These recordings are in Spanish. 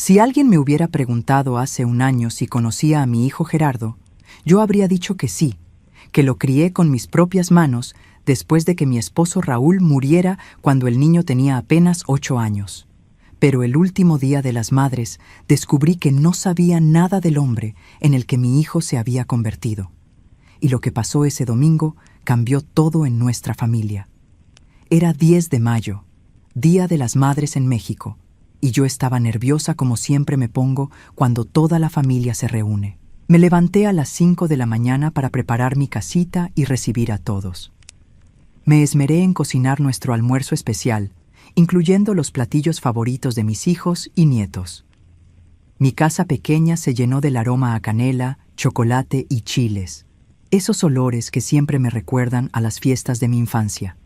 Si alguien me hubiera preguntado hace un año si conocía a mi hijo Gerardo, yo habría dicho que sí, que lo crié con mis propias manos después de que mi esposo Raúl muriera cuando el niño tenía apenas 8 años. Pero el último día de las madres descubrí que no sabía nada del hombre en el que mi hijo se había convertido. Y lo que pasó ese domingo cambió todo en nuestra familia. Era 10 de mayo, Día de las Madres en México, y yo estaba nerviosa como siempre me pongo cuando toda la familia se reúne. Me levanté a las 5 de la mañana para preparar mi casita y recibir a todos. Me esmeré en cocinar nuestro almuerzo especial, incluyendo los platillos favoritos de mis hijos y nietos. Mi casa pequeña se llenó del aroma a canela, chocolate y chiles, esos olores que siempre me recuerdan a las fiestas de mi infancia.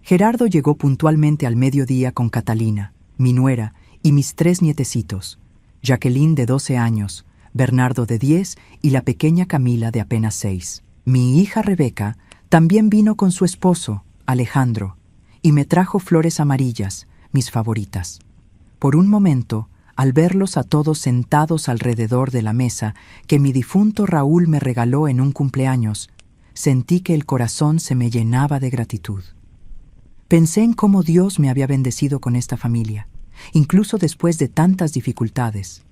Gerardo llegó puntualmente al mediodía con Catalina, mi nuera, y mis 3 nietecitos, Jacqueline de 12 años, Bernardo de 10 y la pequeña Camila de apenas 6. Mi hija Rebeca también vino con su esposo, Alejandro, y me trajo flores amarillas, mis favoritas. Por un momento, al verlos a todos sentados alrededor de la mesa que mi difunto Raúl me regaló en un cumpleaños, sentí que el corazón se me llenaba de gratitud. Pensé en cómo Dios me había bendecido con esta familia, incluso después de tantas dificultades.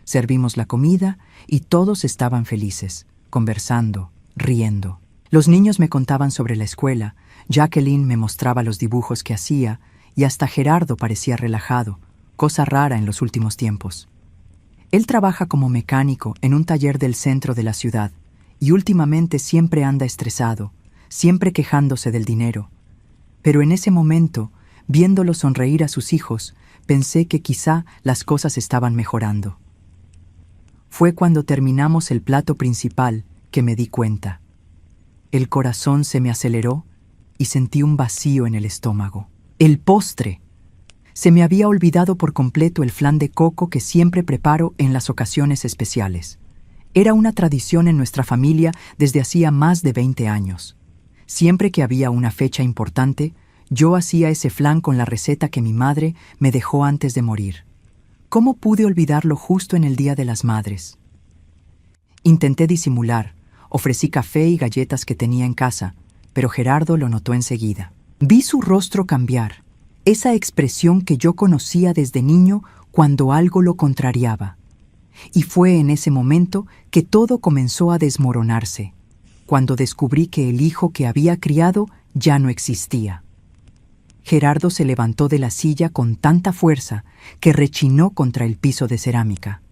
Servimos la comida y todos estaban felices, conversando, riendo. Los niños me contaban sobre la escuela, Jacqueline me mostraba los dibujos que hacía y hasta Gerardo parecía relajado, cosa rara en los últimos tiempos. Él trabaja como mecánico en un taller del centro de la ciudad y últimamente siempre anda estresado, siempre quejándose del dinero. Pero en ese momento, viéndolo sonreír a sus hijos, pensé que quizá las cosas estaban mejorando. Fue cuando terminamos el plato principal que me di cuenta. El corazón se me aceleró y sentí un vacío en el estómago. ¡El postre! Se me había olvidado por completo el flan de coco que siempre preparo en las ocasiones especiales. Era una tradición en nuestra familia desde hacía más de 20 años. Siempre que había una fecha importante, yo hacía ese flan con la receta que mi madre me dejó antes de morir. ¿Cómo pude olvidarlo justo en el Día de las Madres? Intenté disimular, ofrecí café y galletas que tenía en casa, pero Gerardo lo notó enseguida. Vi su rostro cambiar, esa expresión que yo conocía desde niño cuando algo lo contrariaba. Y fue en ese momento que todo comenzó a desmoronarse, cuando descubrí que el hijo que había criado ya no existía. Gerardo se levantó de la silla con tanta fuerza que rechinó contra el piso de cerámica.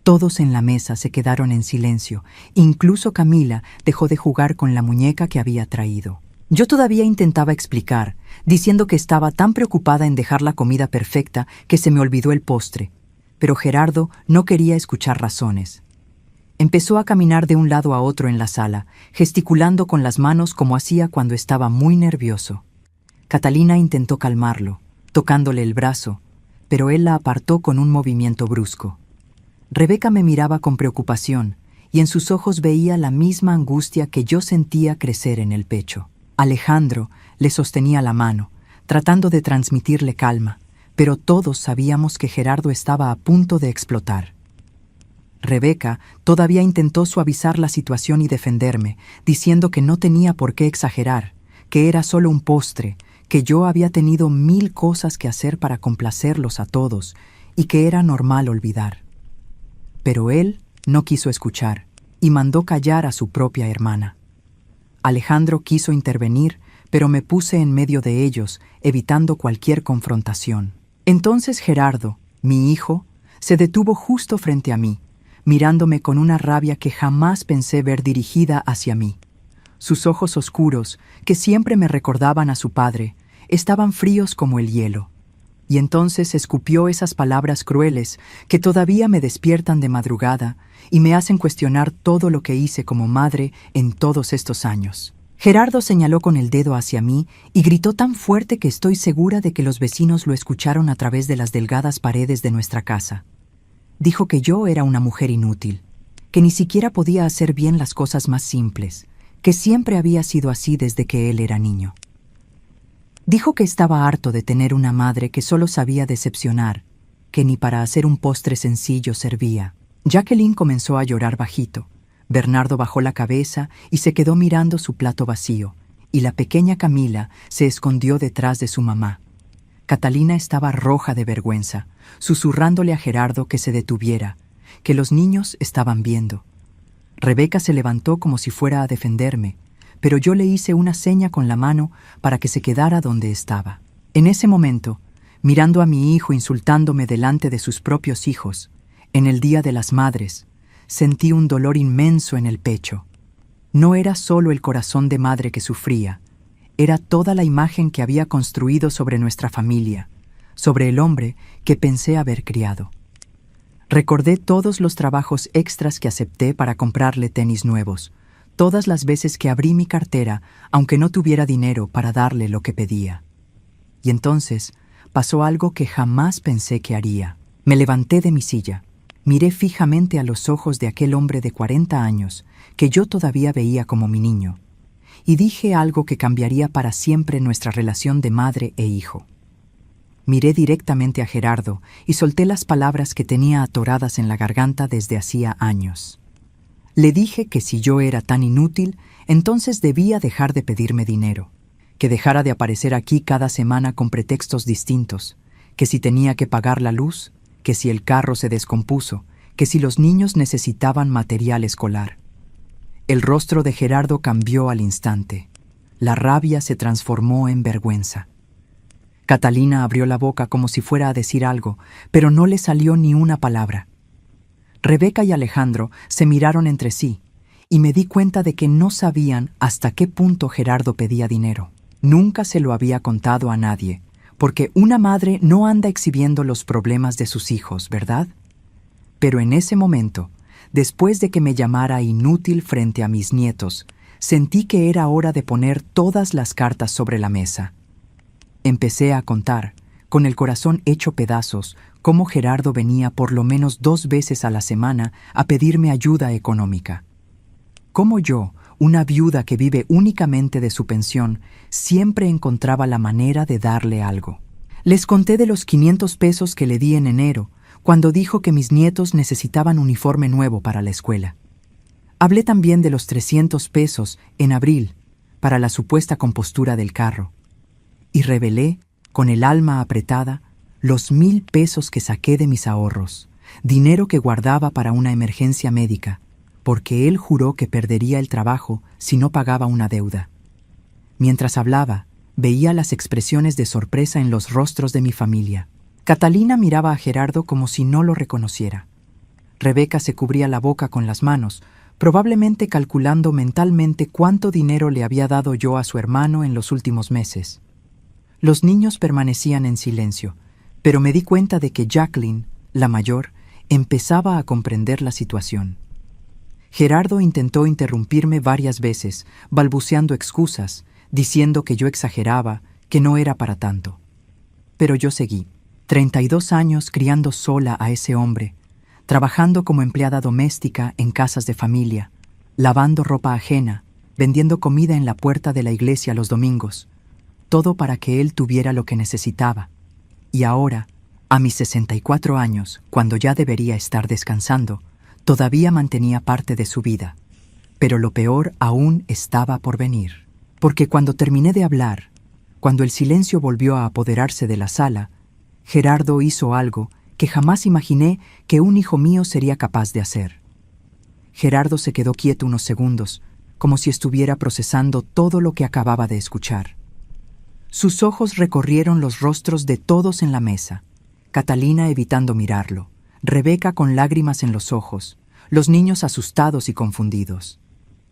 Todos en la mesa se quedaron en silencio, incluso Camila dejó de jugar con la muñeca que había traído. Yo todavía intentaba explicar, diciendo que estaba tan preocupada en dejar la comida perfecta que se me olvidó el postre, pero Gerardo no quería escuchar razones. Empezó a caminar de un lado a otro en la sala, gesticulando con las manos como hacía cuando estaba muy nervioso. Catalina intentó calmarlo, tocándole el brazo, pero él la apartó con un movimiento brusco. Rebeca me miraba con preocupación, y en sus ojos veía la misma angustia que yo sentía crecer en el pecho. Alejandro le sostenía la mano, tratando de transmitirle calma, pero todos sabíamos que Gerardo estaba a punto de explotar. Rebeca todavía intentó suavizar la situación y defenderme, diciendo que no tenía por qué exagerar, que era solo un postre, que yo había tenido 1000 cosas que hacer para complacerlos a todos y que era normal olvidar. Pero él no quiso escuchar y mandó callar a su propia hermana. Alejandro quiso intervenir, pero me puse en medio de ellos, evitando cualquier confrontación. Entonces Gerardo, mi hijo, se detuvo justo frente a mí, mirándome con una rabia que jamás pensé ver dirigida hacia mí. Sus ojos oscuros, que siempre me recordaban a su padre, estaban fríos como el hielo. Y entonces escupió esas palabras crueles que todavía me despiertan de madrugada y me hacen cuestionar todo lo que hice como madre en todos estos años. Gerardo señaló con el dedo hacia mí y gritó tan fuerte que estoy segura de que los vecinos lo escucharon a través de las delgadas paredes de nuestra casa. Dijo que yo era una mujer inútil, que ni siquiera podía hacer bien las cosas más simples, que siempre había sido así desde que él era niño. Dijo que estaba harto de tener una madre que solo sabía decepcionar que ni para hacer un postre sencillo servía. Jacqueline comenzó a llorar bajito. Bernardo bajó la cabeza y se quedó mirando su plato vacío, y la pequeña Camila se escondió detrás de su mamá. Catalina estaba roja de vergüenza, susurrándole a Gerardo que se detuviera, que los niños estaban viendo. Rebeca se levantó como si fuera a defenderme, pero yo le hice una seña con la mano para que se quedara donde estaba. En ese momento, mirando a mi hijo insultándome delante de sus propios hijos, en el Día de las Madres, sentí un dolor inmenso en el pecho. No era solo el corazón de madre que sufría, era toda la imagen que había construido sobre nuestra familia, sobre el hombre que pensé haber criado. Recordé todos los trabajos extras que acepté para comprarle tenis nuevos, todas las veces que abrí mi cartera, aunque no tuviera dinero para darle lo que pedía. Y entonces pasó algo que jamás pensé que haría. Me levanté de mi silla, miré fijamente a los ojos de aquel hombre de 40 años, que yo todavía veía como mi niño, y dije algo que cambiaría para siempre nuestra relación de madre e hijo. Miré directamente a Gerardo y solté las palabras que tenía atoradas en la garganta desde hacía años. Le dije que si yo era tan inútil, entonces debía dejar de pedirme dinero, que dejara de aparecer aquí cada semana con pretextos distintos, que si tenía que pagar la luz, que si el carro se descompuso, que si los niños necesitaban material escolar. El rostro de Gerardo cambió al instante. La rabia se transformó en vergüenza. Catalina abrió la boca como si fuera a decir algo, pero no le salió ni una palabra. Rebeca y Alejandro se miraron entre sí, y me di cuenta de que no sabían hasta qué punto Gerardo pedía dinero. Nunca se lo había contado a nadie, porque una madre no anda exhibiendo los problemas de sus hijos, ¿verdad? Pero en ese momento, después de que me llamara inútil frente a mis nietos, sentí que era hora de poner todas las cartas sobre la mesa. Empecé a contar, con el corazón hecho pedazos, cómo Gerardo venía por lo menos 2 veces a la semana a pedirme ayuda económica. Cómo yo, una viuda que vive únicamente de su pensión, siempre encontraba la manera de darle algo. Les conté de los 500 pesos que le di en enero, cuando dijo que mis nietos necesitaban uniforme nuevo para la escuela. Hablé también de los 300 pesos en abril para la supuesta compostura del carro. Y revelé, con el alma apretada, los 1000 pesos que saqué de mis ahorros, dinero que guardaba para una emergencia médica, porque él juró que perdería el trabajo si no pagaba una deuda. Mientras hablaba, veía las expresiones de sorpresa en los rostros de mi familia. Catalina miraba a Gerardo como si no lo reconociera. Rebeca se cubría la boca con las manos, probablemente calculando mentalmente cuánto dinero le había dado yo a su hermano en los últimos meses. Los niños permanecían en silencio, pero me di cuenta de que Jacqueline, la mayor, empezaba a comprender la situación. Gerardo intentó interrumpirme varias veces, balbuceando excusas, diciendo que yo exageraba, que no era para tanto. Pero yo seguí, 32 años criando sola a ese hombre, trabajando como empleada doméstica en casas de familia, lavando ropa ajena, vendiendo comida en la puerta de la iglesia los domingos, todo para que él tuviera lo que necesitaba. Y ahora, a mis 64 años, cuando ya debería estar descansando, todavía mantenía parte de su vida. Pero lo peor aún estaba por venir. Porque cuando terminé de hablar, cuando el silencio volvió a apoderarse de la sala, Gerardo hizo algo que jamás imaginé que un hijo mío sería capaz de hacer. Gerardo se quedó quieto unos segundos, como si estuviera procesando todo lo que acababa de escuchar. Sus ojos recorrieron los rostros de todos en la mesa, Catalina evitando mirarlo, Rebeca con lágrimas en los ojos, los niños asustados y confundidos.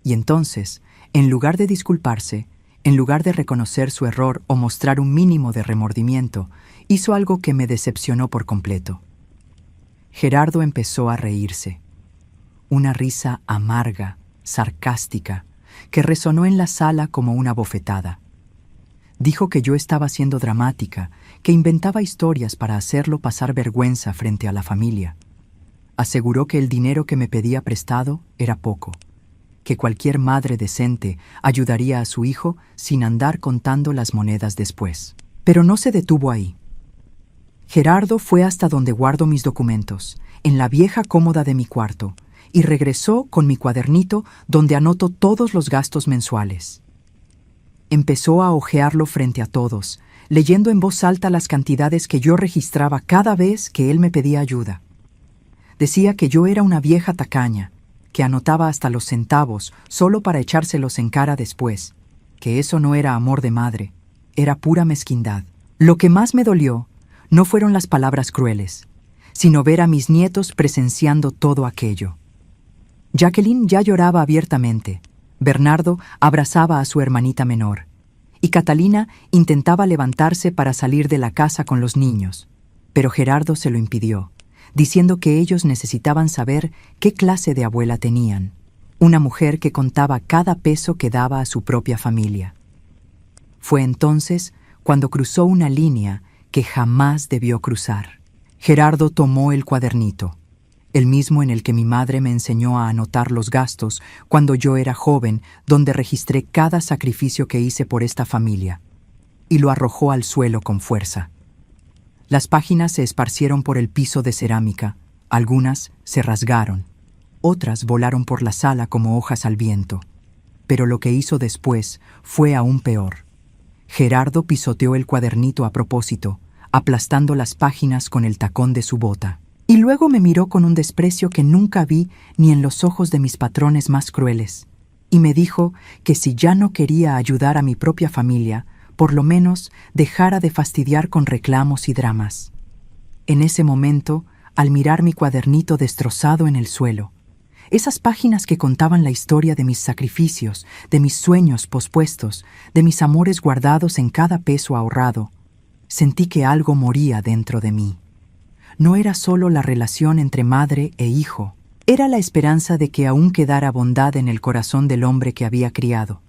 Y entonces, en lugar de disculparse, en lugar de reconocer su error o mostrar un mínimo de remordimiento, hizo algo que me decepcionó por completo. Gerardo empezó a reírse. Una risa amarga, sarcástica, que resonó en la sala como una bofetada. Dijo que yo estaba siendo dramática, que inventaba historias para hacerlo pasar vergüenza frente a la familia. Aseguró que el dinero que me pedía prestado era poco, que cualquier madre decente ayudaría a su hijo sin andar contando las monedas después. Pero no se detuvo ahí. Gerardo fue hasta donde guardo mis documentos, en la vieja cómoda de mi cuarto, y regresó con mi cuadernito donde anoto todos los gastos mensuales. Empezó a hojearlo frente a todos, leyendo en voz alta las cantidades que yo registraba cada vez que él me pedía ayuda. Decía que yo era una vieja tacaña, que anotaba hasta los centavos solo para echárselos en cara después, que eso no era amor de madre, era pura mezquindad. Lo que más me dolió no fueron las palabras crueles, sino ver a mis nietos presenciando todo aquello. Jacqueline ya lloraba abiertamente, Bernardo abrazaba a su hermanita menor, y Catalina intentaba levantarse para salir de la casa con los niños, pero Gerardo se lo impidió, diciendo que ellos necesitaban saber qué clase de abuela tenían, una mujer que contaba cada peso que daba a su propia familia. Fue entonces cuando cruzó una línea que jamás debió cruzar. Gerardo tomó el cuadernito, el mismo en el que mi madre me enseñó a anotar los gastos cuando yo era joven, donde registré cada sacrificio que hice por esta familia, y lo arrojó al suelo con fuerza. Las páginas se esparcieron por el piso de cerámica, algunas se rasgaron, otras volaron por la sala como hojas al viento. Pero lo que hizo después fue aún peor. Gerardo pisoteó el cuadernito a propósito, aplastando las páginas con el tacón de su bota. Y luego me miró con un desprecio que nunca vi ni en los ojos de mis patrones más crueles, y me dijo que si ya no quería ayudar a mi propia familia, por lo menos dejara de fastidiar con reclamos y dramas. En ese momento, al mirar mi cuadernito destrozado en el suelo, esas páginas que contaban la historia de mis sacrificios, de mis sueños pospuestos, de mis amores guardados en cada peso ahorrado, sentí que algo moría dentro de mí. No era solo la relación entre madre e hijo, era la esperanza de que aún quedara bondad en el corazón del hombre que había criado.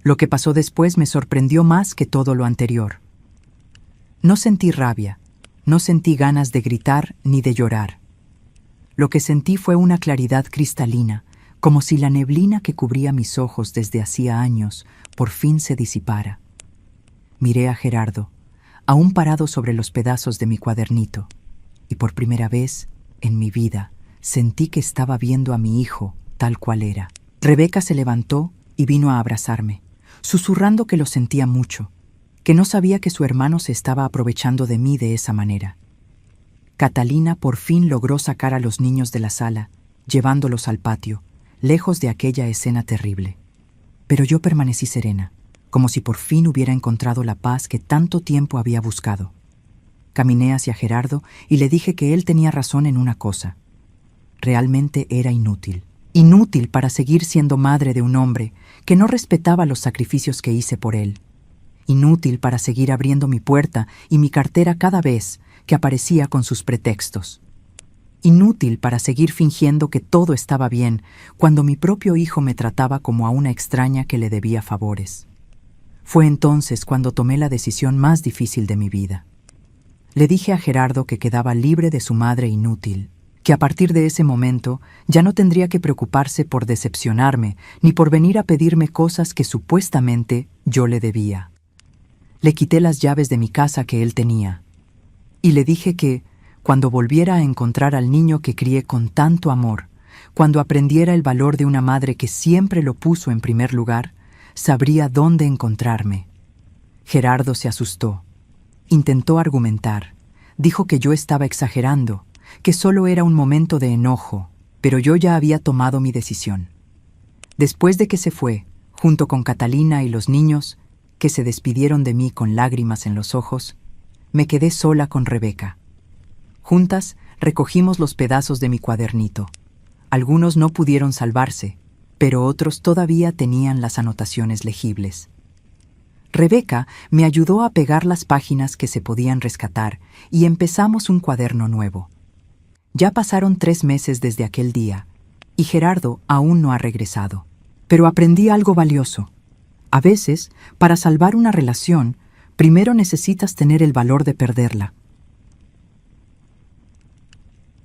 Lo que pasó después me sorprendió más que todo lo anterior. No sentí rabia, no sentí ganas de gritar ni de llorar. Lo que sentí fue una claridad cristalina, como si la neblina que cubría mis ojos desde hacía años por fin se disipara. Miré a Gerardo, aún parado sobre los pedazos de mi cuadernito, y por primera vez en mi vida sentí que estaba viendo a mi hijo tal cual era. Rebeca se levantó y vino a abrazarme, susurrando que lo sentía mucho, que no sabía que su hermano se estaba aprovechando de mí de esa manera. Catalina por fin logró sacar a los niños de la sala, llevándolos al patio, lejos de aquella escena terrible. Pero yo permanecí serena, como si por fin hubiera encontrado la paz que tanto tiempo había buscado. Caminé hacia Gerardo y le dije que él tenía razón en una cosa. Realmente era inútil. Inútil para seguir siendo madre de un hombre que no respetaba los sacrificios que hice por él. Inútil para seguir abriendo mi puerta y mi cartera cada vez que aparecía con sus pretextos. Inútil para seguir fingiendo que todo estaba bien cuando mi propio hijo me trataba como a una extraña que le debía favores. Fue entonces cuando tomé la decisión más difícil de mi vida. Le dije a Gerardo que quedaba libre de su madre inútil, que a partir de ese momento ya no tendría que preocuparse por decepcionarme ni por venir a pedirme cosas que supuestamente yo le debía. Le quité las llaves de mi casa que él tenía y le dije que, cuando volviera a encontrar al niño que crié con tanto amor, cuando aprendiera el valor de una madre que siempre lo puso en primer lugar, sabría dónde encontrarme. Gerardo se asustó. Intentó argumentar. Dijo que yo estaba exagerando, que solo era un momento de enojo, pero yo ya había tomado mi decisión. Después de que se fue, junto con Catalina y los niños, que se despidieron de mí con lágrimas en los ojos, me quedé sola con Rebeca. Juntas recogimos los pedazos de mi cuadernito. Algunos no pudieron salvarse, pero otros todavía tenían las anotaciones legibles. Rebeca me ayudó a pegar las páginas que se podían rescatar y empezamos un cuaderno nuevo. Ya pasaron 3 meses desde aquel día y Gerardo aún no ha regresado. Pero aprendí algo valioso. A veces, para salvar una relación, primero necesitas tener el valor de perderla.